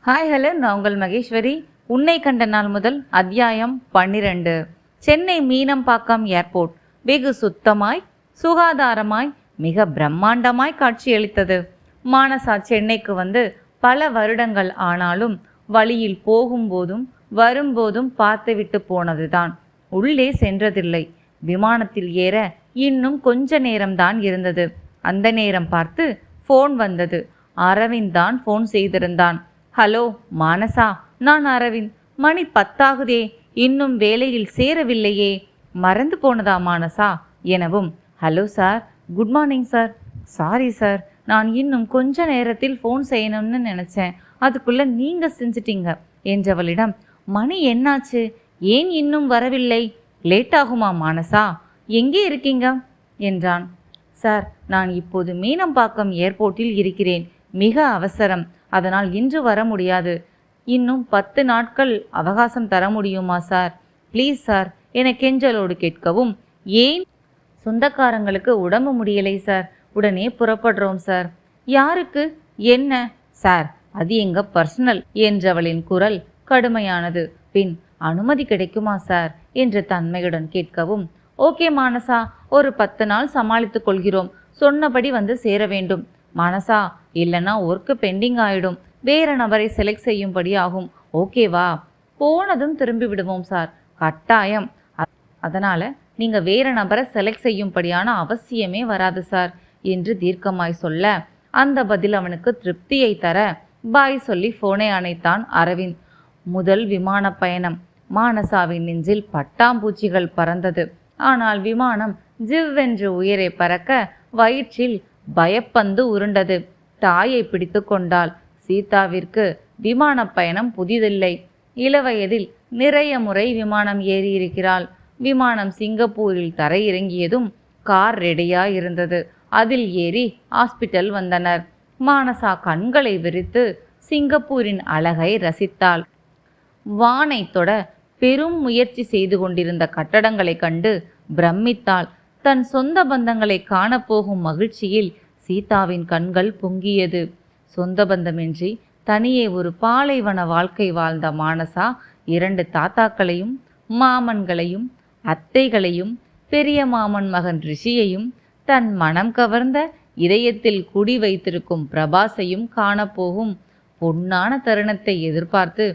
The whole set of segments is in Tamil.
ஹாய் ஹலோ, நான் உங்கள் மகேஸ்வரி. உன்னை கண்ட நாள் முதல் அத்தியாயம் 12. சென்னை மீனம்பாக்கம் ஏர்போர்ட் வெகு சுத்தமாய் சுகாதாரமாய் மிக பிரம்மாண்டமாய் காட்சியளித்தது. மானசா சென்னைக்கு வந்து பல வருடங்கள் ஆனாலும் வழியில் போகும்போதும் வரும்போதும் பார்த்துவிட்டு போனதுதான், உள்ளே சென்றதில்லை. விமானத்தில் ஏற இன்னும் கொஞ்ச நேரம்தான் இருந்தது. அந்த நேரம் பார்த்து ஃபோன் வந்தது. அரவிந்த் தான் ஃபோன் செய்திருந்தான். ஹலோ மானசா, நான் அரவிந்த். மணி 10 இன்னும் வேலையில் சேரவில்லையே, மறந்து போனதா மானசா எனவும், hello sir, good morning sir, sorry sir, நான் இன்னும் கொஞ்ச நேரத்தில் ஃபோன் செய்யணும்னு நினச்சேன், அதுக்குள்ளே நீங்கள் செஞ்சிட்டீங்க என்றவளிடம், மணி என்னாச்சு, ஏன் இன்னும் வரவில்லை, லேட் ஆகுமா மானசா, எங்கே இருக்கீங்க என்றான். சார், நான் இப்போது மீனம்பாக்கம் ஏர்போர்ட்டில் இருக்கிறேன், மிக அவசரம், அதனால் இன்று வர முடியாது. இன்னும் 10 நாட்கள் அவகாசம் தர முடியுமா சார், ப்ளீஸ் சார் என கெஞ்சலோடு கேட்கவும், ஏன், சொந்தக்காரங்களுக்கு உடம்பு முடியலை சார், உடனே புறப்படுறோம் சார். யாருக்கு, என்ன சார், அது எங்க பர்சனல் என்றவளின் குரல் கடுமையானது. பின் அனுமதி கிடைக்குமா சார் என்று தன்மையுடன் கேட்கவும், ஓகே மானசா, ஒரு 10 நாள் சமாளித்துக் கொள்கிறோம், சொன்னபடி வந்து சேர வேண்டும் மானசா, இல்லைன்னா ஒர்க்கு பெண்டிங் ஆயிடும், வேற நபரை செலக்ட் செய்யும்படி ஆகும், ஓகேவா, போனதும் திரும்பி விடுவோம் சார், கட்டாயம், அதனால் நீங்கள் வேற நபரை செலக்ட் செய்யும்படியான அவசியமே வராது சார் என்று தீர்க்கமாய் சொல்ல, அந்த பதில் அவனுக்கு திருப்தியை தர பாய் சொல்லி ஃபோனை அணைத்தான் அரவிந்த். முதல் விமான பயணம். மானசாவின் நெஞ்சில் பட்டாம்பூச்சிகள் பறந்தது. ஆனால் விமானம் ஜிவ்வென்று உயரே பறக்க வயிற்றில் பயப்பந்து உருண்டது. தாயை பிடித்து கொண்டாள். சீதாவிற்கு விமான பயணம் புதிதில்லை. இளவயதில் நிறைய முறை விமானம் ஏறியிருக்கிறாள். விமானம் சிங்கப்பூரில் தரையிறங்கியதும் கார் ரெடியா இருந்தது. அதில் ஏறி ஹாஸ்பிட்டல் வந்தனர். மானசா கண்களை விரித்து சிங்கப்பூரின் அழகை ரசித்தாள். வானை தொட பெரும் முயற்சி செய்து கொண்டிருந்த கட்டடங்களை கண்டு பிரமித்தாள். தன் சொந்த பந்தங்களை காணப்போகும் மகிழ்ச்சியில் சீதாவின் கண்கள் பொங்கியது. சொந்த பந்தமின்றி தனியே ஒரு பாலைவன வாழ்க்கை வாழ்ந்த மானசா 2 தாத்தாக்களையும் மாமன்களையும் அத்தைகளையும் பெரிய மாமன் மகன் ரிஷியையும் தன் மனம் கவர்ந்த இதயத்தில் குடி வைத்திருக்கும் பிரபாஸையும் காணப்போகும் பொன்னான தருணத்தை எதிர்பார்த்து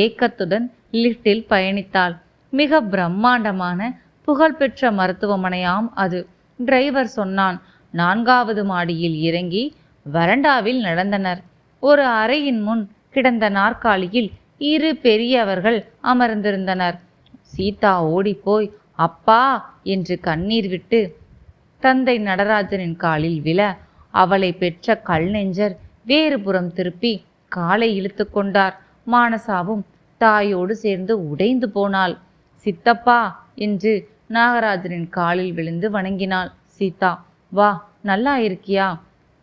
ஏக்கத்துடன் லிஃப்டில் பயணித்தாள். மிக பிரம்மாண்டமான புகழ்பெற்ற மருத்துவமனையாம் அது. டிரைவர் சொன்னான். 4வது மாடியில் இறங்கி வராண்டாவில் நடந்தனர். ஒரு அறையின் முன் கிடந்த நாற்காலியில் 2 பெரியவர்கள் அமர்ந்திருந்தனர். சீதா ஓடிப்போய் அப்பா என்று கண்ணீர் விட்டு தந்தை நடராஜனின் காலில் விழ, அவளை பெற்ற கல் நெஞ்சர் வேறு புறம் திருப்பி காலை இழுத்து கொண்டார். மானசாவும் தாயோடு சேர்ந்து உடைந்து போனாள். சித்தப்பா என்று நாகராஜனின் காலில் விழுந்து வணங்கினாள். சீதா, வா, நல்லா இருக்கியா,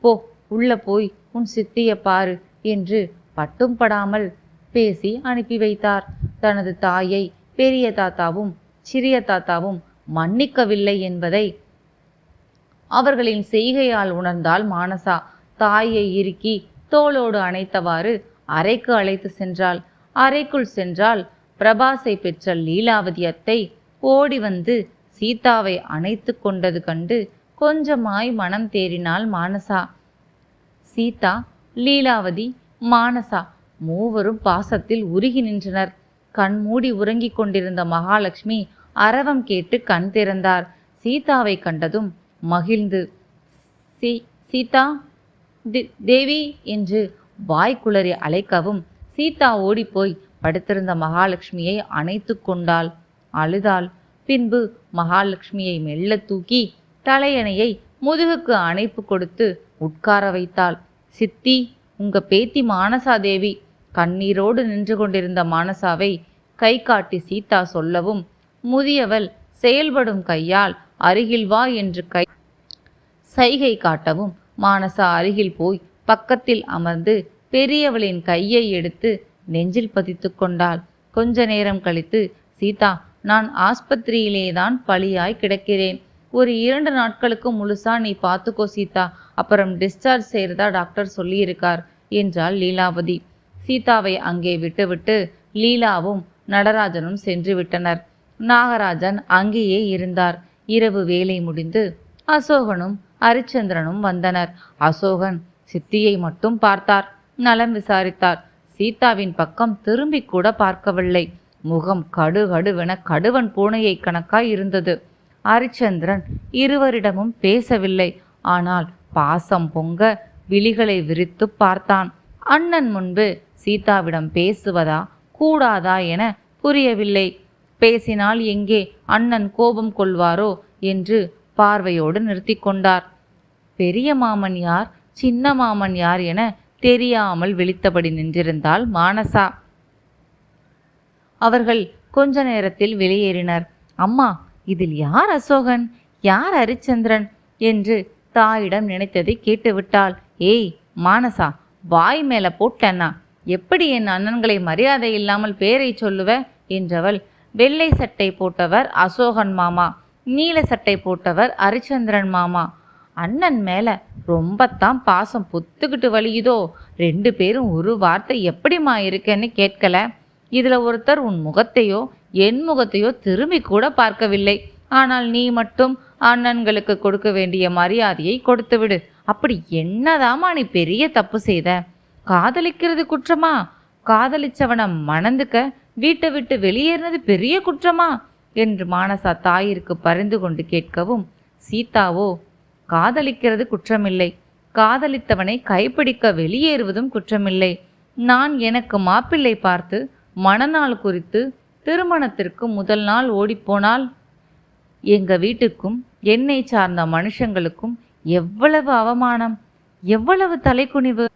போ, உள்ள போய் உன் சித்திய பாரு என்று பட்டும் படாமல் பேசி அனுப்பி வைத்தார். தனது தாயை பெரிய தாத்தாவும் சிறிய தாத்தாவும் மன்னிக்கவில்லை என்பதை அவர்களின் செய்கையால் உணர்ந்தாள் மானசா. தாயை இறுக்கி தோளோடு அணைத்தவாறு அறைக்கு அழைத்து சென்றாள். அறைக்குள் சென்றால் பிரபாஸை பெற்ற லீலாவதி அத்தை ஓடி வந்து சீதாவை அணைத்து கொண்டது கண்டு கொஞ்சமாய் மனம் தேறினாள் மானசா. சீதா, லீலாவதி, மானசா மூவரும் பாசத்தில் உருகி நின்றனர். கண்மூடி உறங்கிக் கொண்டிருந்த மகாலட்சுமி அரவம் கேட்டு கண் திறந்தார். சீதாவை கண்டதும் மகிழ்ந்து சீதா, தேவி என்று வாய்க்குளறி அழைக்கவும் சீதா ஓடிப்போய் படுத்திருந்த மகாலட்சுமியை அணைத்து கொண்டாள். அழுதாள். பின்பு மகாலட்சுமியை மெல்ல தூக்கி தலையணையை முதுகுக்கு அணைப்பு கொடுத்து உட்கார வைத்தாள். சித்தி, உங்க பேத்தி மானசா தேவி. கண்ணீரோடு நின்று கொண்டிருந்த மானசாவை கை காட்டி சீதா சொல்லவும், முதியவள் செயல்படும் கையால் அருகில் வா என்று சைகை காட்டவும் மானசா அருகில் போய் பக்கத்தில் அமர்ந்து பெரியவளின் கையை எடுத்து நெஞ்சில் பதித்து கொண்டாள். கொஞ்ச நேரம் கழித்து, சீதா, நான் ஆஸ்பத்திரியிலேதான் பலியாய் கிடக்கிறேன், ஒரு 2 நாட்களுக்கு முழுசா நீ பார்த்துக்கோ சீதா, அப்புறம் டிஸ்சார்ஜ் செய்கிறதா டாக்டர் சொல்லியிருக்கார் என்றாள் லீலாவதி. சீதாவை அங்கே விட்டுவிட்டு லீலாவும் நடராஜனும் சென்று விட்டனர். நாகராஜன் அங்கேயே இருந்தார். இரவு வேலை முடிந்து அசோகனும் ஹரிச்சந்திரனும் வந்தனர். அசோகன் சித்தியை மட்டும் பார்த்தார். நலம் விசாரித்தார். சீதாவின் பக்கம் திரும்பி கூட பார்க்கவில்லை. முகம் கடுகடுவென கடுவன் பூனையை கணக்காய் இருந்தது. ஹரிச்சந்திரன் இருவரிடமும் பேசவில்லை. ஆனால் பாசம் பொங்க விழிகளை விரித்து பார்த்தான். அண்ணன் முன்பு சீதாவிடம் பேசுவதா கூடாதா என புரியவில்லை. பேசினால் எங்கே அண்ணன் கோபம் கொள்வாரோ என்று பார்வையோடு நிறுத்தி கொண்டார். பெரிய மாமன் யார், சின்ன மாமன் யார் என தெரியாமல் விழித்தபடி நின்றிருந்தாள் மானசா. அவர்கள் கொஞ்ச நேரத்தில் வெளியேறினர். அம்மா, இதில் யார் அசோகன், யார் ஹரிச்சந்திரன் என்று தாயிடம் நினைத்ததை கேட்டுவிட்டாள். ஏய் மானசா, வாய் மேல போட்டண்ணா, எப்படி என் அண்ணன்களை மரியாதை இல்லாமல் பேரை சொல்லுவ என்றவள். வெள்ளை சட்டை போட்டவர் அசோகன் மாமா, நீல சட்டை போட்டவர் ஹரிச்சந்திரன் மாமா. அண்ணன் மேல ரொம்பத்தான் பாசம் பொத்துக்கிட்டு வலியுதோ? 2 பேரும் ஒரு வார்த்தை எப்படிமா இருக்கேன்னு கேட்கல. இதுல ஒருத்தர் உன் முகத்தையோ என் முகத்தையோ திரும்பி கூட பார்க்கவில்லை. ஆனால் நீ மட்டும் அண்ணன்களுக்கு கொடுக்க வேண்டிய மரியாதையை கொடுத்து விடு. அப்படி என்னதாமா நீ பெரிய தப்பு செய்த? காதலிக்கிறது குற்றமா? காதலிச்சவனை மணந்துக்க வீட்டை விட்டு வெளியேறினது பெரிய குற்றமா என்று மானசா தாயிற்கு பரிந்து கொண்டு கேட்கவும், சீதாவோ, காதலிக்கிறது குற்றமில்லை, காதலித்தவனை கைப்பிடிக்க வெளியேறுவதும் குற்றமில்லை. நான் எனக்கு மாப்பிள்ளை பார்த்து மணநாள் குறித்து திருமணத்திற்கு முதல் நாள் ஓடிப்போனால் எங்க வீட்டுக்கும் என்னை சார்ந்த மனுஷங்களுக்கும் எவ்வளவு அவமானம், எவ்வளவு தலைக்குனிவு.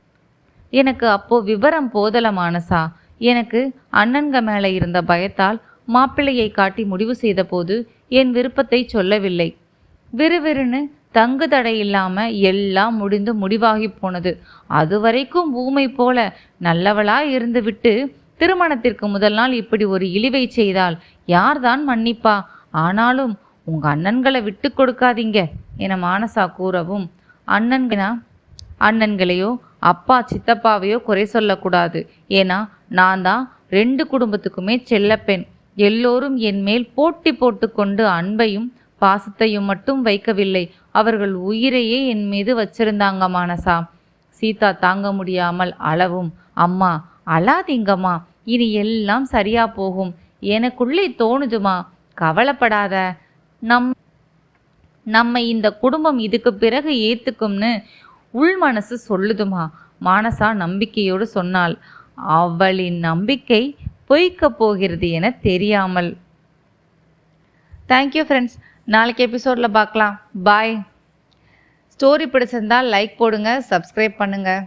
எனக்கு அப்போ விவரம் போதல மானசா. எனக்கு அண்ணன்க மேலே இருந்த பயத்தால் மாப்பிள்ளையை காட்டி முடிவு செய்த போது என் விருப்பத்தை சொல்லவில்லை. விறுவிறுன்னு தங்கு தடை இல்லாம எல்லாம் முடிந்து முடிவாகி போனது. அதுவரைக்கும் ஊமை போல நல்லவளா இருந்து விட்டு திருமணத்திற்கு முதல் நாள் இப்படி ஒரு இழிவை செய்தால் யார்தான் மன்னிப்பா? ஆனாலும் உங்க அண்ணன்களை விட்டு கொடுக்காதீங்க என மானசா கூறவும், அண்ணன்களையோ அப்பா சித்தப்பாவையோ குறை சொல்லக்கூடாது. ஏன்னா நான் தான் 2 குடும்பத்துக்குமே செல்லப்பெண். எல்லோரும் என் மேல் போட்டி போட்டு கொண்டு அன்பையும் பாசத்தையும் மட்டும் வைக்கவில்லை, அவர்கள் உயிரையே என் மீது வச்சிருந்தாங்க மானசா. சீதா தாங்க முடியாமல் அளவும், அம்மா அழாதீங்கம்மா, இனி எல்லாம் சரியா போகும், எனக்குள்ளே தோணுதுமா, கவலைப்படாத, நம்ம இந்த குடும்பம் இதுக்கு பிறகு ஏத்துக்கும்னு உள் மனசு சொல்லுதுமா. மானசா நம்பிக்கையோடு சொன்னாள். அவளின் நம்பிக்கை பொய்க்கப் போகிறது என தெரியாமல். தேங்க்யூ ஃப்ரெண்ட்ஸ், நாளைக்கு எபிசோடில் பார்க்கலாம். பாய். ஸ்டோரி பிடிச்சிருந்தால் லைக் போடுங்க, சப்ஸ்கிரைப் பண்ணுங்கள்.